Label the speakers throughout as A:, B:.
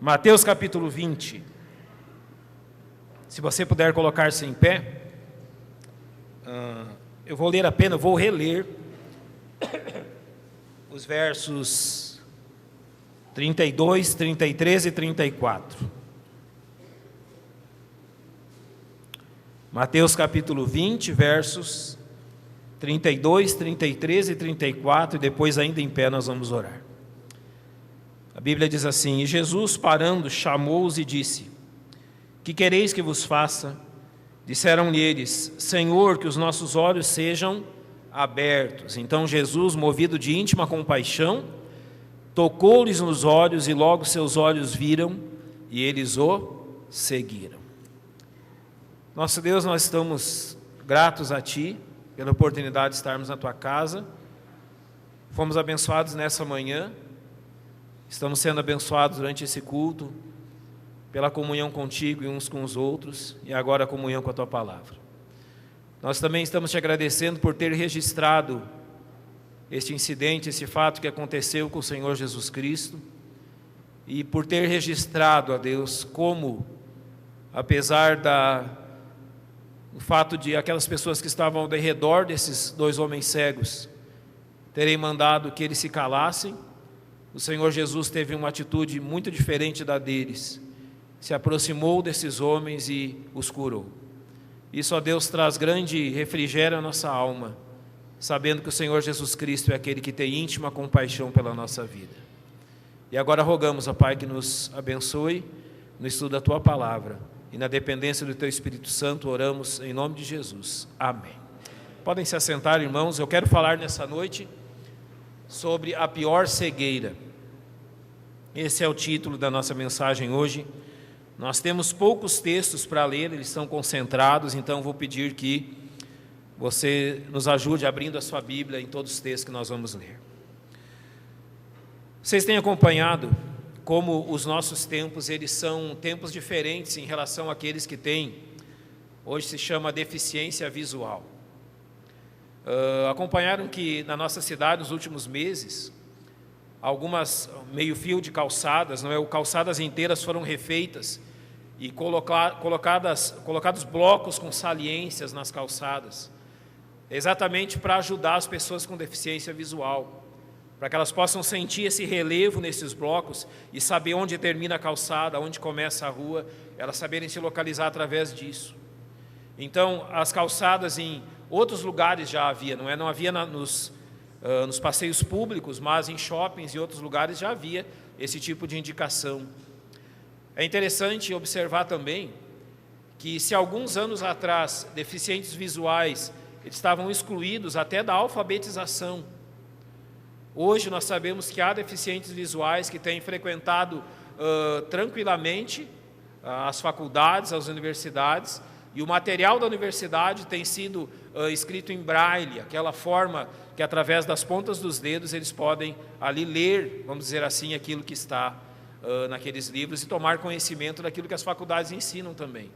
A: Mateus capítulo 20. Se você puder colocar-se em pé, eu vou ler apenas, vou reler os versos 32, 33 e 34. Mateus capítulo 20, versos 32, 33 e 34, e depois ainda em pé nós vamos orar. A Bíblia diz assim: E Jesus, parando, chamou-os e disse: Que quereis que vos faça? Disseram-lhe eles: Senhor, que os nossos olhos sejam abertos. Então Jesus, movido de íntima compaixão, tocou-lhes nos olhos, e logo seus olhos viram, e eles o seguiram. Nosso Deus, nós estamos gratos a Ti pela oportunidade de estarmos na Tua casa. Fomos abençoados nessa manhã, estamos sendo abençoados durante esse culto, pela comunhão contigo e uns com os outros, e agora a comunhão com a Tua palavra. Nós também estamos Te agradecendo por ter registrado este incidente, esse fato que aconteceu com o Senhor Jesus Cristo, e por ter registrado, a Deus, como, apesar do fato de aquelas pessoas que estavam ao redor desses dois homens cegos terem mandado que eles se calassem, o Senhor Jesus teve uma atitude muito diferente da deles, se aproximou desses homens e os curou. Isso, ó Deus, traz grande refrigério à nossa alma, sabendo que o Senhor Jesus Cristo é aquele que tem íntima compaixão pela nossa vida. E agora rogamos, ó Pai, que nos abençoe no estudo da Tua palavra, e na dependência do Teu Espírito Santo oramos em nome de Jesus. Amém. Podem se assentar, irmãos. Eu quero falar nessa noite sobre a pior cegueira. Esse é o título da nossa mensagem hoje. Nós temos poucos textos para ler, eles são concentrados, então vou pedir que você nos ajude abrindo a sua Bíblia em todos os textos que nós vamos ler. Vocês têm acompanhado como os nossos tempos, eles são tempos diferentes em relação àqueles que têm, hoje se chama deficiência visual. Acompanharam que na nossa cidade, nos últimos meses, algumas meio-fio de calçadas, calçadas inteiras foram refeitas e colocados blocos com saliências nas calçadas, exatamente para ajudar as pessoas com deficiência visual, para que elas possam sentir esse relevo nesses blocos e saber onde termina a calçada, onde começa a rua, elas saberem se localizar através disso. Então, as calçadas em outros lugares já havia, não havia nos passeios públicos, mas em shoppings e outros lugares já havia esse tipo de indicação. É interessante observar também que, se alguns anos atrás deficientes visuais eles estavam excluídos até da alfabetização, hoje nós sabemos que há deficientes visuais que têm frequentado tranquilamente as faculdades, as universidades, e o material da universidade tem sido escrito em braille, aquela forma que através das pontas dos dedos eles podem ali ler, vamos dizer assim, aquilo que está naqueles livros e tomar conhecimento daquilo que as faculdades ensinam também.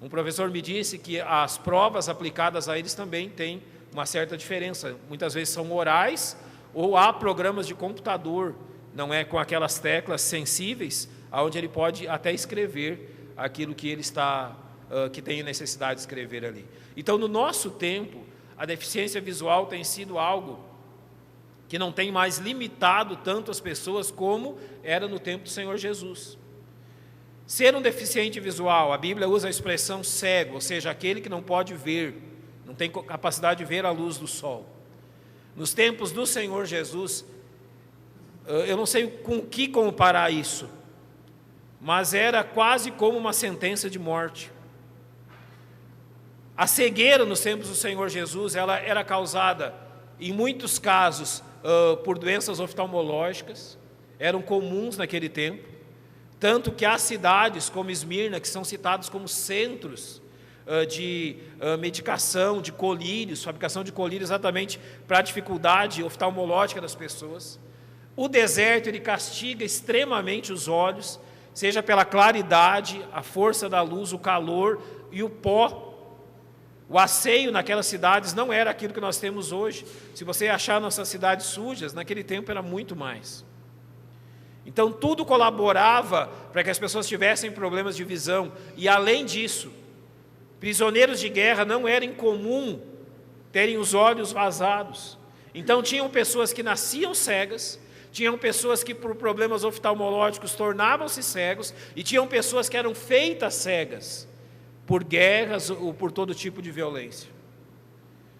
A: Um professor me disse que as provas aplicadas a eles também têm uma certa diferença, muitas vezes são orais, ou há programas de computador, não é com aquelas teclas sensíveis, onde ele pode até escrever aquilo que ele que tem necessidade de escrever ali. Então, no nosso tempo, a deficiência visual tem sido algo que não tem mais limitado tanto as pessoas como era no tempo do Senhor Jesus. Ser um deficiente visual, a Bíblia usa a expressão cego, ou seja, aquele que não pode ver, não tem capacidade de ver a luz do sol. Nos tempos do Senhor Jesus, eu não sei com o que comparar isso, mas era quase como uma sentença de morte. A cegueira nos tempos do Senhor Jesus, ela era causada, em muitos casos, por doenças oftalmológicas, eram comuns naquele tempo, tanto que há cidades como Esmirna, que são citados como centros de medicação, de colírios, fabricação de colírios, exatamente para a dificuldade oftalmológica das pessoas. O deserto, ele castiga extremamente os olhos, seja pela claridade, a força da luz, o calor e o pó. O asseio naquelas cidades não era aquilo que nós temos hoje. Se você achar nossas cidades sujas, naquele tempo era muito mais. Então tudo colaborava para que as pessoas tivessem problemas de visão. E além disso, prisioneiros de guerra não era incomum terem os olhos vazados. Então tinham pessoas que nasciam cegas, tinham pessoas que por problemas oftalmológicos tornavam-se cegos, e tinham pessoas que eram feitas cegas por guerras ou por todo tipo de violência.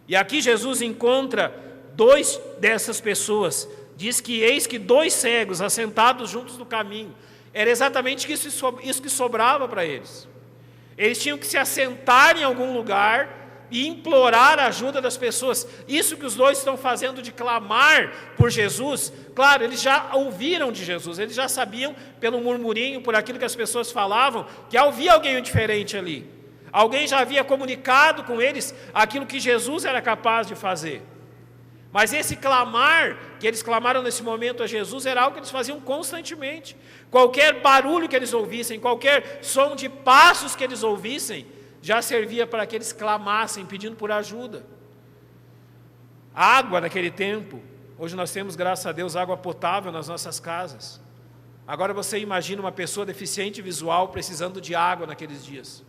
A: E aqui Jesus encontra 2 dessas pessoas. Diz que eis que 2 cegos assentados juntos no caminho. Era exatamente isso que sobrava para eles. Eles tinham que se assentar em algum lugar e implorar a ajuda das pessoas. Isso que os 2 estão fazendo de clamar por Jesus, claro, eles já ouviram de Jesus, eles já sabiam pelo murmurinho, por aquilo que as pessoas falavam, que havia alguém diferente ali. Alguém já havia comunicado com eles aquilo que Jesus era capaz de fazer. Mas esse clamar, que eles clamaram nesse momento a Jesus, era algo que eles faziam constantemente. Qualquer barulho que eles ouvissem, qualquer som de passos que eles ouvissem, já servia para que eles clamassem, pedindo por ajuda. A água naquele tempo, hoje nós temos, graças a Deus, água potável nas nossas casas. Agora você imagina uma pessoa deficiente visual precisando de água naqueles dias.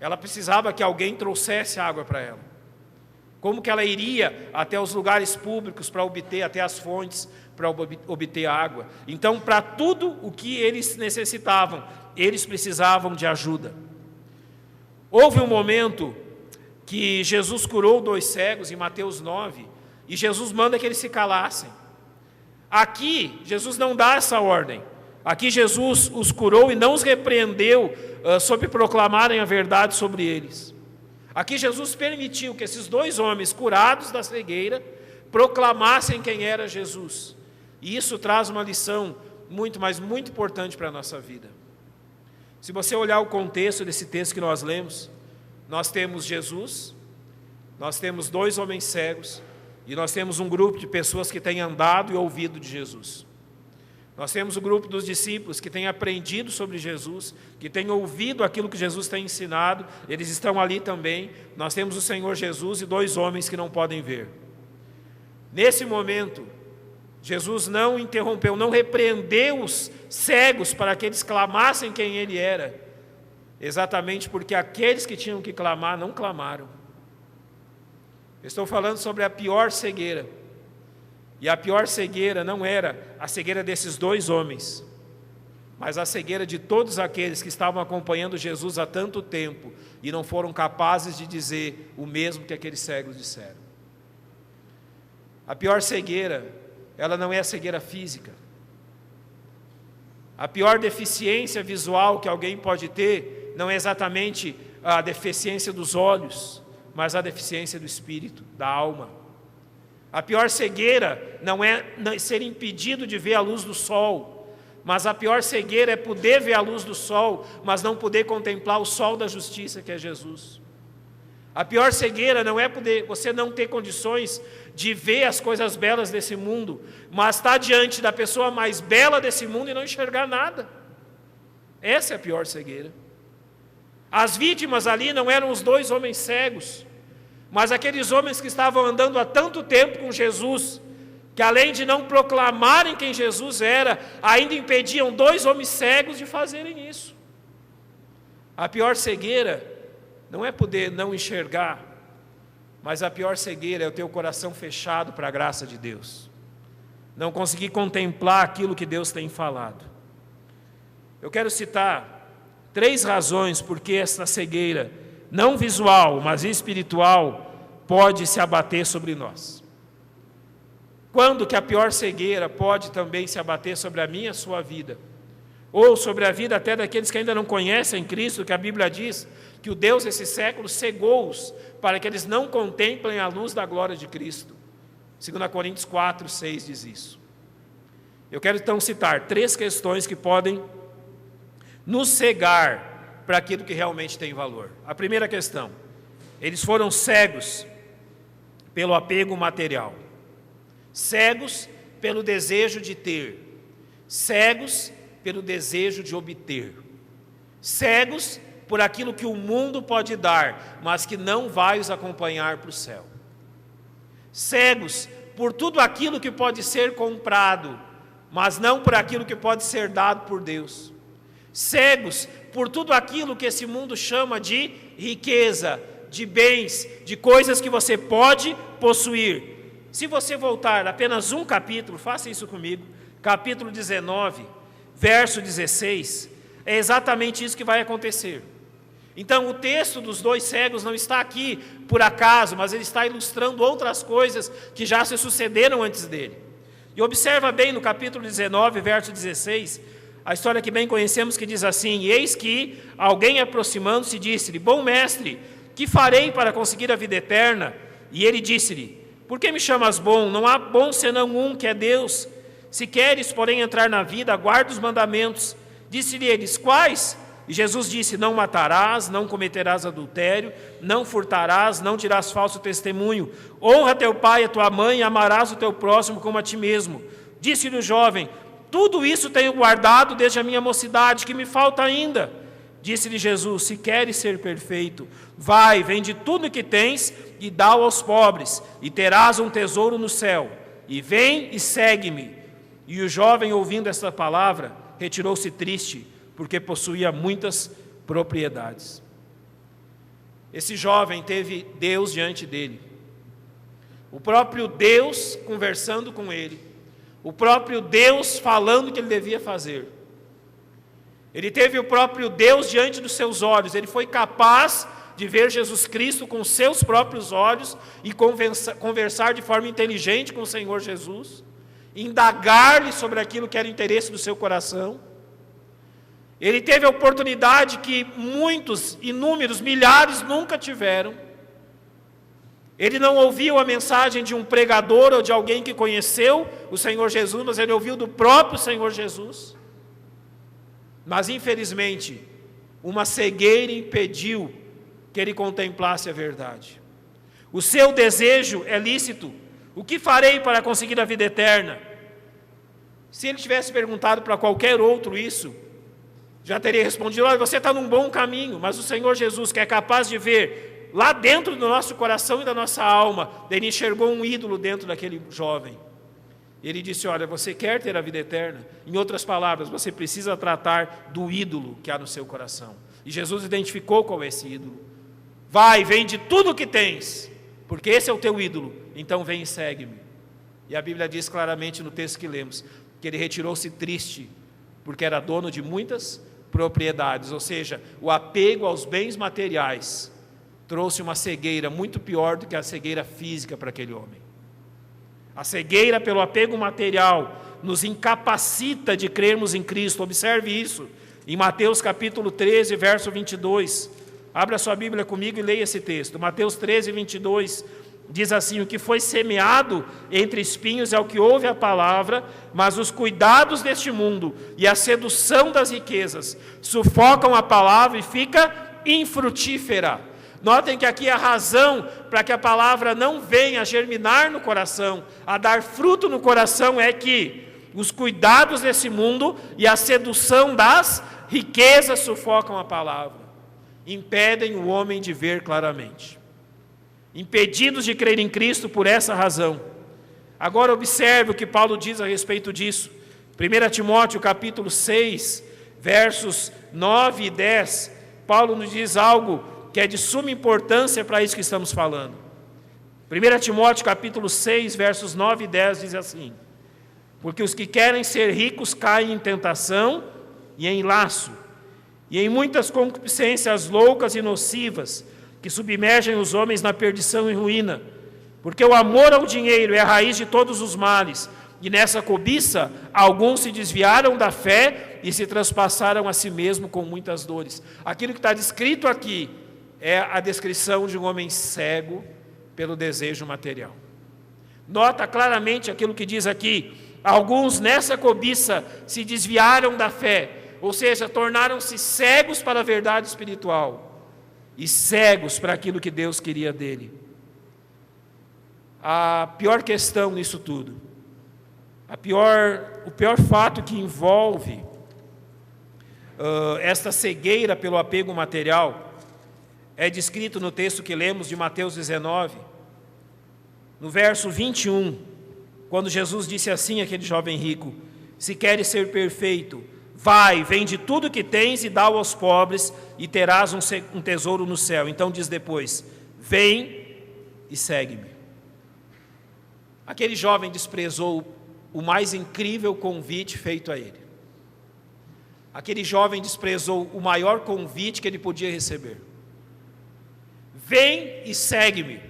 A: Ela precisava que alguém trouxesse água para ela. Como que ela iria até os lugares públicos para obter, até as fontes para obter água? Então, para tudo o que eles necessitavam, eles precisavam de ajuda. Houve um momento que Jesus curou 2 cegos, em Mateus 9, e Jesus manda que eles se calassem. Aqui, Jesus não dá essa ordem. Aqui Jesus os curou e não os repreendeu sobre proclamarem a verdade sobre eles. Aqui Jesus permitiu que esses 2 homens curados da cegueira proclamassem quem era Jesus. E isso traz uma lição muito, mas muito importante para a nossa vida. Se você olhar o contexto desse texto que nós lemos, nós temos Jesus, nós temos 2 homens cegos, e nós temos um grupo de pessoas que têm andado e ouvido de Jesus. Nós temos o grupo dos discípulos que têm aprendido sobre Jesus, que têm ouvido aquilo que Jesus tem ensinado, eles estão ali também. Nós temos o Senhor Jesus e 2 homens que não podem ver. Nesse momento, Jesus não interrompeu, não repreendeu os cegos para que eles clamassem quem Ele era, exatamente porque aqueles que tinham que clamar não clamaram. Estou falando sobre a pior cegueira. E a pior cegueira não era a cegueira desses 2 homens, mas a cegueira de todos aqueles que estavam acompanhando Jesus há tanto tempo e não foram capazes de dizer o mesmo que aqueles cegos disseram. A pior cegueira, ela não é a cegueira física. A pior deficiência visual que alguém pode ter não é exatamente a deficiência dos olhos, mas a deficiência do espírito, da alma. A pior cegueira não é ser impedido de ver a luz do sol, mas a pior cegueira é poder ver a luz do sol, mas não poder contemplar o sol da justiça, que é Jesus. A pior cegueira não é você não ter condições de ver as coisas belas desse mundo, mas estar diante da pessoa mais bela desse mundo e não enxergar nada. Essa é a pior cegueira. As vítimas ali não eram os 2 homens cegos, mas aqueles homens que estavam andando há tanto tempo com Jesus, que além de não proclamarem quem Jesus era, ainda impediam 2 homens cegos de fazerem isso. A pior cegueira não é poder não enxergar, mas a pior cegueira é o teu coração fechado para a graça de Deus. Não conseguir contemplar aquilo que Deus tem falado. Eu quero citar 3 razões por que essa cegueira, não visual, mas espiritual, pode se abater sobre nós. Quando que a pior cegueira pode também se abater sobre a minha e a sua vida? Ou sobre a vida até daqueles que ainda não conhecem Cristo, que a Bíblia diz que o Deus desse século cegou-os para que eles não contemplem a luz da glória de Cristo. 2 Coríntios 4, 6 diz isso. Eu quero então citar 3 questões que podem nos cegar para aquilo que realmente tem valor. A primeira questão: eles foram cegos pelo apego material, cegos pelo desejo de ter, cegos pelo desejo de obter, cegos por aquilo que o mundo pode dar, mas que não vai os acompanhar para o céu, cegos por tudo aquilo que pode ser comprado, mas não por aquilo que pode ser dado por Deus. Cegos por tudo aquilo que esse mundo chama de riqueza, de bens, de coisas que você pode possuir. Se você voltar apenas um capítulo, faça isso comigo, capítulo 19, verso 16, é exatamente isso que vai acontecer. Então o texto dos dois cegos não está aqui por acaso, mas ele está ilustrando outras coisas que já se sucederam antes dele. E observa bem no capítulo 19, verso 16, a história que bem conhecemos, que diz assim: eis que alguém aproximando-se disse-lhe: bom mestre, que farei para conseguir a vida eterna? E ele disse-lhe: por que me chamas bom? Não há bom senão um, que é Deus. Se queres, porém, entrar na vida, guarda os mandamentos. Disse-lhe eles: quais? E Jesus disse: não matarás, não cometerás adultério, não furtarás, não dirás falso testemunho, honra teu pai e a tua mãe, e amarás o teu próximo como a ti mesmo. Disse-lhe o jovem: tudo isso tenho guardado desde a minha mocidade, que me falta ainda? Disse-lhe Jesus: se queres ser perfeito, vai, vende tudo o que tens e dá-o aos pobres, e terás um tesouro no céu, e vem e segue-me. E o jovem, ouvindo esta palavra, retirou-se triste, porque possuía muitas propriedades. Esse jovem teve Deus diante dele, o próprio Deus conversando com ele, o próprio Deus falando o que ele devia fazer. Ele teve o próprio Deus diante dos seus olhos, ele foi capaz de ver Jesus Cristo com seus próprios olhos e conversar de forma inteligente com o Senhor Jesus, indagar-lhe sobre aquilo que era interesse do seu coração. Ele teve a oportunidade que muitos, inúmeros, milhares nunca tiveram. Ele não ouviu a mensagem de um pregador ou de alguém que conheceu o Senhor Jesus, mas ele ouviu do próprio Senhor Jesus. Mas, infelizmente, uma cegueira impediu que ele contemplasse a verdade. O seu desejo é lícito. O que farei para conseguir a vida eterna? Se ele tivesse perguntado para qualquer outro isso, já teria respondido: olha, você está num bom caminho. Mas o Senhor Jesus, que é capaz de ver lá dentro do nosso coração e da nossa alma, ele enxergou um ídolo dentro daquele jovem. Ele disse: olha, você quer ter a vida eterna? Em outras palavras, você precisa tratar do ídolo que há no seu coração. E Jesus identificou qual é esse ídolo. Vai, vende tudo o que tens, porque esse é o teu ídolo, então vem e segue-me. E a Bíblia diz claramente no texto que lemos, que ele retirou-se triste, porque era dono de muitas propriedades, ou seja, o apego aos bens materiais trouxe uma cegueira muito pior do que a cegueira física para aquele homem. A cegueira pelo apego material nos incapacita de crermos em Cristo. Observe isso em Mateus capítulo 13, verso 22. Abra sua Bíblia comigo e leia esse texto. Mateus 13, 22 diz assim: o que foi semeado entre espinhos é o que ouve a palavra, mas os cuidados deste mundo e a sedução das riquezas sufocam a palavra e fica infrutífera. Notem que aqui a razão para que a palavra não venha a germinar no coração, a dar fruto no coração, é que os cuidados desse mundo e a sedução das riquezas sufocam a palavra, impedem o homem de ver claramente. Impedidos de crer em Cristo por essa razão. Agora observe o que Paulo diz a respeito disso. 1 Timóteo capítulo 6, versos 9 e 10, Paulo nos diz algo que é de suma importância para isso que estamos falando. 1 Timóteo capítulo 6, versos 9 e 10 diz assim: porque os que querem ser ricos caem em tentação e em laço, e em muitas concupiscências loucas e nocivas, que submergem os homens na perdição e ruína. Porque o amor ao dinheiro é a raiz de todos os males, e nessa cobiça alguns se desviaram da fé e se transpassaram a si mesmo com muitas dores. Aquilo que está descrito aqui é a descrição de um homem cego pelo desejo material. Nota claramente aquilo que diz aqui: alguns nessa cobiça se desviaram da fé, ou seja, tornaram-se cegos para a verdade espiritual e cegos para aquilo que Deus queria dele. A pior questão nisso tudo, o pior fato que envolve esta cegueira pelo apego material é descrito no texto que lemos de Mateus 19, no verso 21, quando Jesus disse assim àquele jovem rico: Se queres ser perfeito, vai, vende tudo que tens e dá aos pobres, e terás um tesouro no céu. Então diz depois: vem e segue-me. Aquele jovem desprezou o mais incrível convite feito a ele. Aquele jovem desprezou o maior convite que ele podia receber. Vem e segue-me.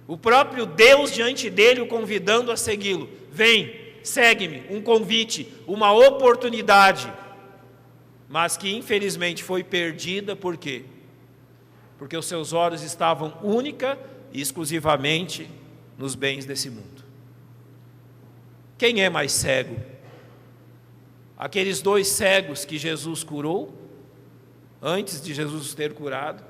A: O próprio Deus diante dele o convidando a segui-lo. Vem, segue-me. Um convite, uma oportunidade, mas que infelizmente foi perdida. Por quê? Porque os seus olhos estavam única e exclusivamente nos bens desse mundo. Quem é mais cego? Aqueles 2 cegos que Jesus curou, antes de Jesus ter curado,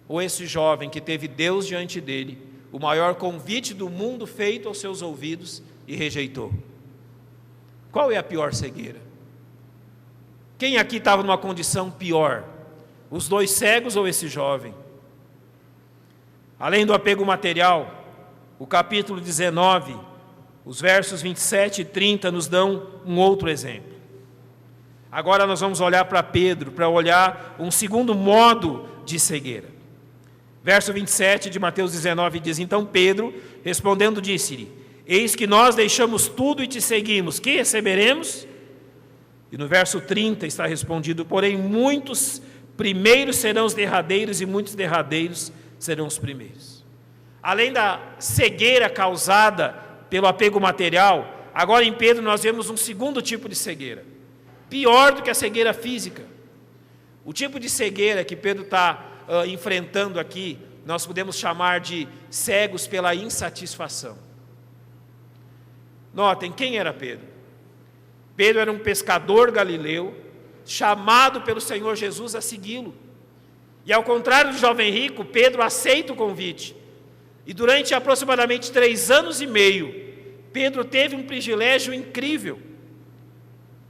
A: ou esse jovem que teve Deus diante dele, o maior convite do mundo feito aos seus ouvidos, e rejeitou? Qual é a pior cegueira? Quem aqui estava numa condição pior? Os 2 cegos ou esse jovem? Além do apego material, o capítulo 19, os versos 27 e 30 nos dão um outro exemplo. Agora nós vamos olhar para Pedro, para olhar um segundo modo de cegueira. Verso 27 de Mateus 19 diz: então Pedro, respondendo, disse-lhe: eis que nós deixamos tudo e te seguimos, que receberemos? E no verso 30 está respondido: porém muitos primeiros serão os derradeiros, e muitos derradeiros serão os primeiros. Além da cegueira causada pelo apego material, agora em Pedro nós vemos um segundo tipo de cegueira, pior do que a cegueira física. O tipo de cegueira que Pedro está enfrentando aqui, nós podemos chamar de cegos pela insatisfação. Notem, quem era Pedro? Pedro era um pescador galileu, chamado pelo Senhor Jesus a segui-lo. E ao contrário do jovem rico, Pedro aceita o convite. E durante aproximadamente 3 anos e meio, Pedro teve um privilégio incrível.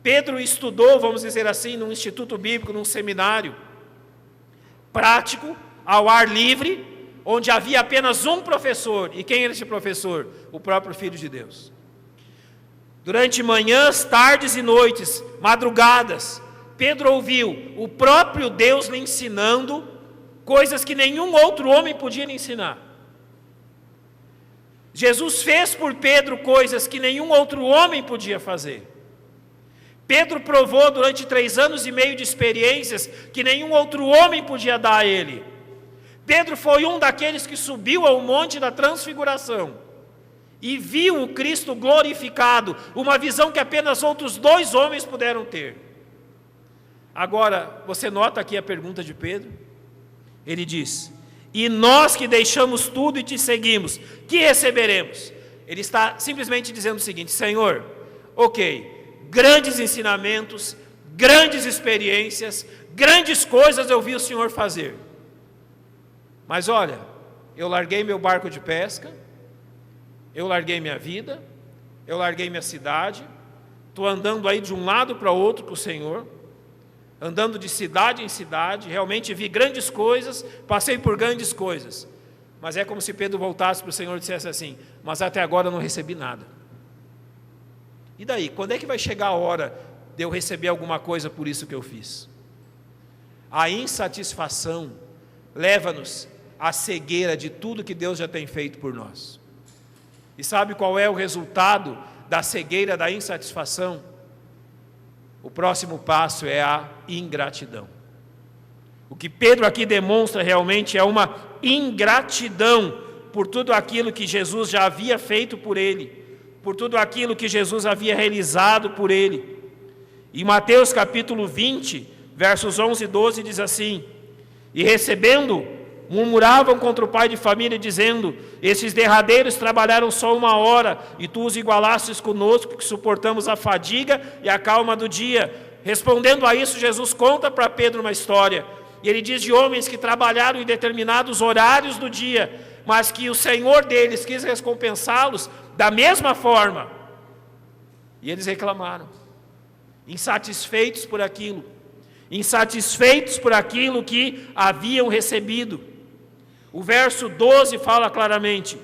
A: Pedro estudou, vamos dizer assim, num instituto bíblico, num seminário prático, ao ar livre, onde havia apenas um professor. E quem era esse professor? O próprio Filho de Deus. Durante manhãs, tardes e noites, madrugadas, Pedro ouviu o próprio Deus lhe ensinando coisas que nenhum outro homem podia lhe ensinar. Jesus fez por Pedro coisas que nenhum outro homem podia fazer. Pedro provou durante 3 anos e meio de experiências que nenhum outro homem podia dar a ele. Pedro foi um daqueles que subiu ao monte da transfiguração e viu o Cristo glorificado, uma visão que apenas outros 2 homens puderam ter. Agora, você nota aqui a pergunta de Pedro? Ele diz: e nós que deixamos tudo e te seguimos, que receberemos? Ele está simplesmente dizendo o seguinte: Senhor, ok, grandes ensinamentos, grandes experiências, grandes coisas eu vi o Senhor fazer. Mas olha, eu larguei meu barco de pesca, eu larguei minha vida, eu larguei minha cidade, estou andando aí de um lado para outro com o Senhor, andando de cidade em cidade, realmente vi grandes coisas, passei por grandes coisas. Mas é como se Pedro voltasse para o Senhor e dissesse assim: mas até agora eu não recebi nada. E daí? Quando é que vai chegar a hora de eu receber alguma coisa por isso que eu fiz? A insatisfação leva-nos à cegueira de tudo que Deus já tem feito por nós. E sabe qual é o resultado da cegueira, da insatisfação? O próximo passo é a ingratidão. O que Pedro aqui demonstra realmente é uma ingratidão por tudo aquilo que Jesus já havia feito por ele, por tudo aquilo que Jesus havia realizado por ele. Em Mateus capítulo 20, versos 11 e 12 diz assim: e recebendo, murmuravam contra o pai de família, dizendo: esses derradeiros trabalharam só 1 hora, e tu os igualastes conosco, que suportamos a fadiga e a calma do dia. Respondendo a isso, Jesus conta para Pedro uma história, e ele diz de homens que trabalharam em determinados horários do dia, mas que o Senhor deles quis recompensá-los da mesma forma. E eles reclamaram, insatisfeitos por aquilo que haviam recebido. O verso 12 fala claramente: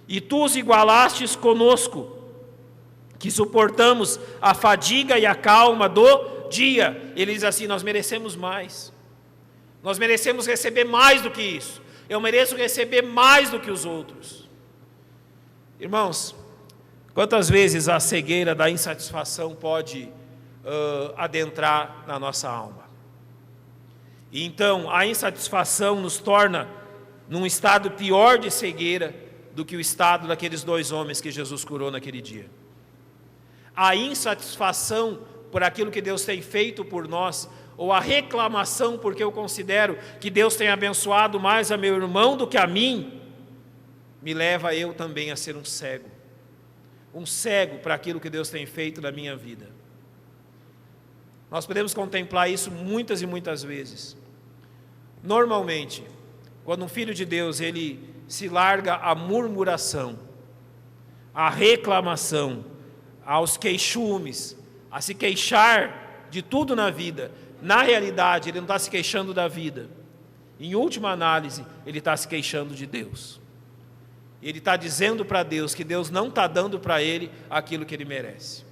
A: e tu os igualastes conosco, que suportamos a fadiga e a calma do dia. Ele diz assim: nós merecemos mais. Nós merecemos receber mais do que isso. Eu mereço receber mais do que os outros. Irmãos, quantas vezes a cegueira da insatisfação pode adentrar na nossa alma? E então a insatisfação nos torna num estado pior de cegueira do que o estado daqueles 2 homens que Jesus curou naquele dia. A insatisfação por aquilo que Deus tem feito por nós, ou a reclamação porque eu considero que Deus tem abençoado mais a meu irmão do que a mim, me leva eu também a ser um cego para aquilo que Deus tem feito na minha vida. Nós podemos contemplar isso muitas e muitas vezes. Normalmente, quando um filho de Deus ele se larga à murmuração, à reclamação, aos queixumes, a se queixar de tudo na vida, na realidade ele não está se queixando da vida. Em última análise, ele está se queixando de Deus. Ele está dizendo para Deus que Deus não está dando para ele aquilo que ele merece.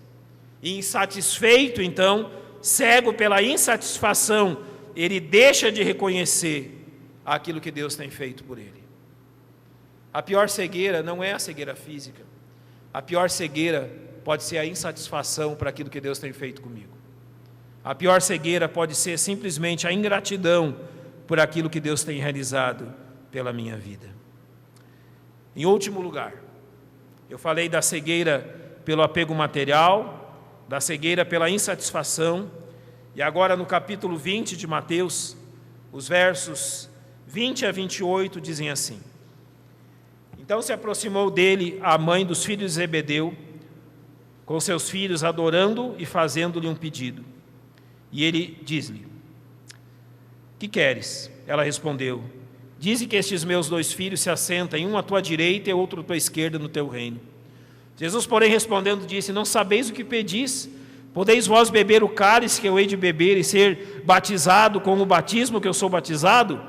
A: E insatisfeito, então, cego pela insatisfação, ele deixa de reconhecer aquilo que Deus tem feito por ele. A pior cegueira não é a cegueira física. A pior cegueira pode ser a insatisfação para aquilo que Deus tem feito comigo. A pior cegueira pode ser simplesmente a ingratidão por aquilo que Deus tem realizado pela minha vida. Em último lugar, eu falei da cegueira pelo apego material, da cegueira pela insatisfação, e agora no capítulo 20 de Mateus, os versos 20 a 28 dizem assim: Então se aproximou dele a mãe dos filhos de Zebedeu, com seus filhos, adorando e fazendo-lhe um pedido. E ele diz-lhe: Que queres? Ela respondeu: Dize que estes meus 2 filhos se assentem, um à tua direita e outro à tua esquerda no teu reino. Jesus, porém, respondendo, disse: Não sabeis o que pedis? Podeis vós beber o cálice que eu hei de beber e ser batizado com o batismo que eu sou batizado?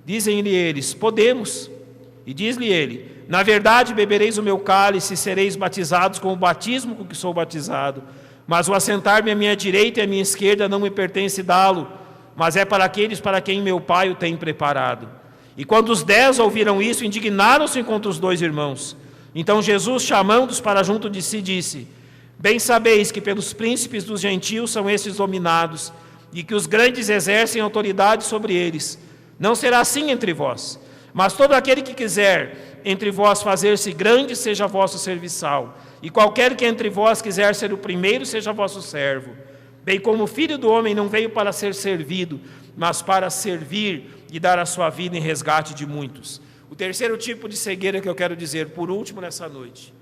A: Dizem-lhe eles: Podemos. E diz-lhe ele: Na verdade bebereis o meu cálice e sereis batizados com o batismo com que sou batizado. Mas o assentar-me à minha direita e à minha esquerda não me pertence dá-lo, mas é para aqueles para quem meu pai o tem preparado. E quando os 10 ouviram isso, indignaram-se contra os 2 irmãos. Então Jesus, chamando-os para junto de si, disse: Bem sabeis que pelos príncipes dos gentios são estes dominados, e que os grandes exercem autoridade sobre eles. Não será assim entre vós, mas todo aquele que quiser entre vós fazer-se grande, seja vosso serviçal, e qualquer que entre vós quiser ser o primeiro, seja vosso servo. Bem como o Filho do Homem não veio para ser servido, mas para servir e dar a sua vida em resgate de muitos. O terceiro tipo de cegueira que eu quero dizer, por último nessa noite,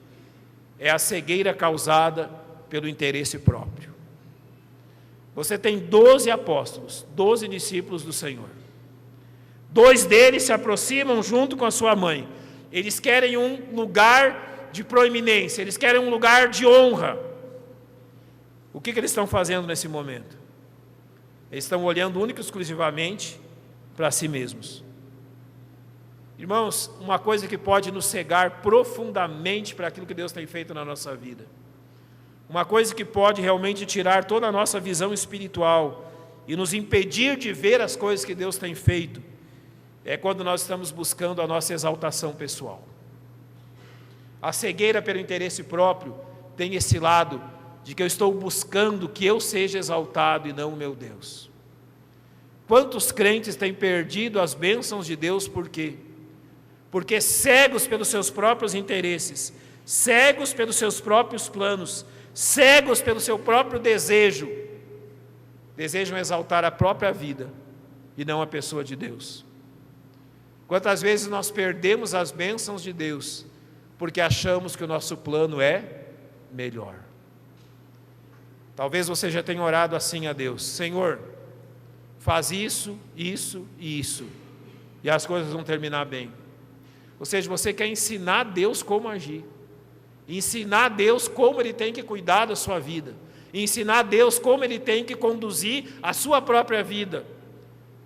A: é a cegueira causada pelo interesse próprio. Você tem 12 apóstolos, 12 discípulos do Senhor. 2 deles se aproximam junto com a sua mãe. Eles querem um lugar de proeminência, eles querem um lugar de honra. O que eles estão fazendo nesse momento? Eles estão olhando única e exclusivamente para si mesmos. Irmãos, uma coisa que pode nos cegar profundamente para aquilo que Deus tem feito na nossa vida, uma coisa que pode realmente tirar toda a nossa visão espiritual e nos impedir de ver as coisas que Deus tem feito, é quando nós estamos buscando a nossa exaltação pessoal. A cegueira pelo interesse próprio tem esse lado de que eu estou buscando que eu seja exaltado e não o meu Deus. Quantos crentes têm perdido as bênçãos de Deus por quê? Porque cegos pelos seus próprios interesses, cegos pelos seus próprios planos, cegos pelo seu próprio desejo, desejam exaltar a própria vida e não a pessoa de Deus. Quantas vezes nós perdemos as bênçãos de Deus porque achamos que o nosso plano é melhor. Talvez você já tenha orado assim a Deus: Senhor, faz isso, isso e isso, e as coisas vão terminar bem. Ou seja, você quer ensinar a Deus como agir, ensinar a Deus como Ele tem que cuidar da sua vida, ensinar a Deus como Ele tem que conduzir a sua própria vida,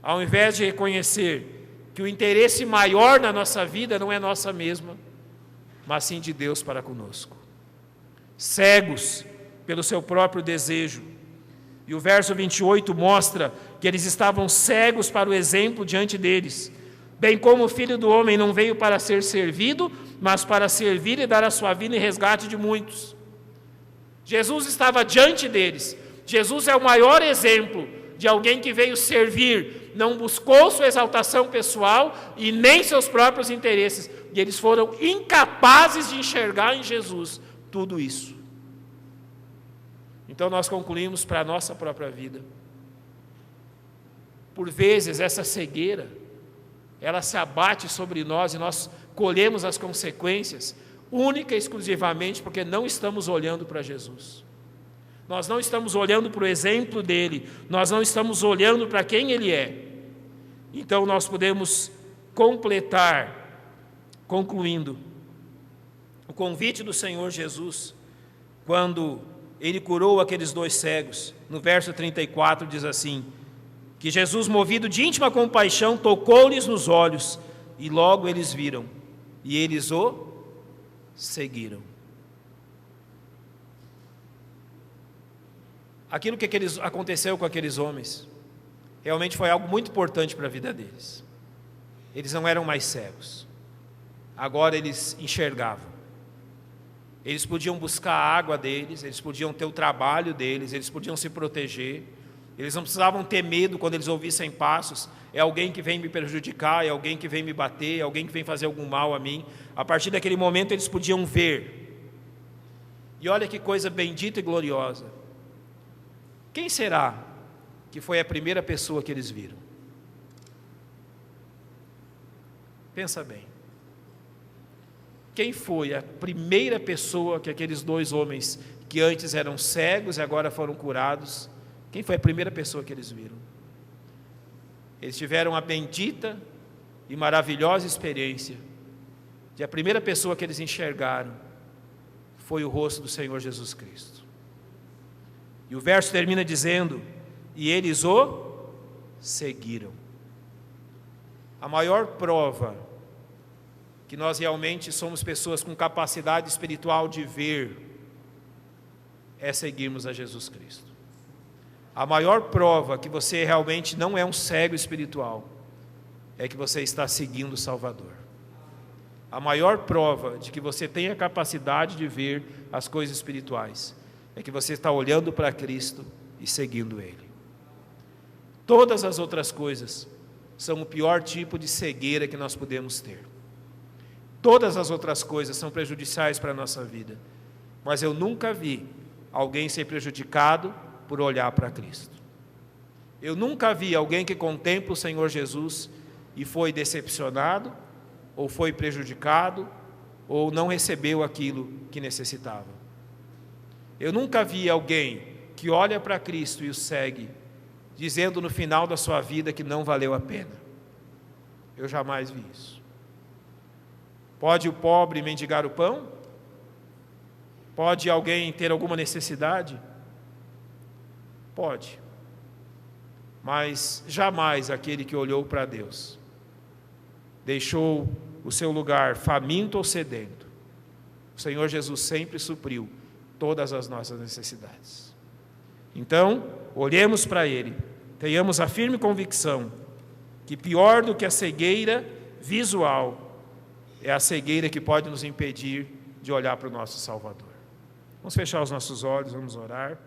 A: ao invés de reconhecer que o interesse maior na nossa vida não é nossa mesma, mas sim de Deus para conosco. cegos pelo seu próprio desejo. E o verso 28 mostra que eles estavam cegos para o exemplo diante deles. Bem como o Filho do Homem não veio para ser servido, mas para servir e dar a sua vida em resgate de muitos. Jesus estava diante deles. Jesus é o maior exemplo de alguém que veio servir, não buscou sua exaltação pessoal e nem seus próprios interesses. E eles foram incapazes de enxergar em Jesus tudo isso. Então nós concluímos para a nossa própria vida. Por vezes essa cegueira, ela se abate sobre nós e nós colhemos as consequências, única e exclusivamente porque não estamos olhando para Jesus. Nós não estamos olhando para o exemplo dele, nós não estamos olhando para quem ele é. Então nós podemos completar, concluindo, o convite do Senhor Jesus, quando ele curou aqueles 2 cegos. No verso 34 diz assim, que Jesus, movido de íntima compaixão, tocou-lhes nos olhos, e logo eles viram, e eles o seguiram. Aquilo que aconteceu com aqueles homens, realmente foi algo muito importante para a vida deles. Eles não eram mais cegos, agora eles enxergavam. Eles podiam buscar a água deles, eles podiam ter o trabalho deles, eles podiam se proteger. Eles não precisavam ter medo quando eles ouvissem passos. É alguém que vem me prejudicar, é alguém que vem me bater, é alguém que vem fazer algum mal a mim. A partir daquele momento eles podiam ver. E olha que coisa bendita e gloriosa. Quem será que foi a primeira pessoa que eles viram? Pensa bem. Quem foi a primeira pessoa que aqueles 2 homens que antes eram cegos e agora foram curados, quem foi a primeira pessoa que eles viram? Eles tiveram a bendita e maravilhosa experiência de a primeira pessoa que eles enxergaram foi o rosto do Senhor Jesus Cristo. E o verso termina dizendo, e eles o seguiram. A maior prova que nós realmente somos pessoas com capacidade espiritual de ver é seguirmos a Jesus Cristo. A maior prova que você realmente não é um cego espiritual é que você está seguindo o Salvador. A maior prova de que você tem a capacidade de ver as coisas espirituais é que você está olhando para Cristo e seguindo Ele. Todas as outras coisas são o pior tipo de cegueira que nós podemos ter. Todas as outras coisas são prejudiciais para a nossa vida. Mas eu nunca vi alguém ser prejudicado por olhar para Cristo. Eu nunca vi alguém que contempla o Senhor Jesus e foi decepcionado, ou foi prejudicado, ou não recebeu aquilo que necessitava. Eu nunca vi alguém que olha para Cristo e o segue, dizendo no final da sua vida que não valeu a pena. Eu jamais vi isso. Pode o pobre mendigar o pão? Pode alguém ter alguma necessidade? Pode. Mas jamais aquele que olhou para Deus, deixou o seu lugar faminto ou sedento. O Senhor Jesus sempre supriu todas as nossas necessidades. Então, olhemos para Ele, tenhamos a firme convicção que pior do que a cegueira visual é a cegueira que pode nos impedir de olhar para o nosso Salvador. Vamos fechar os nossos olhos, vamos orar.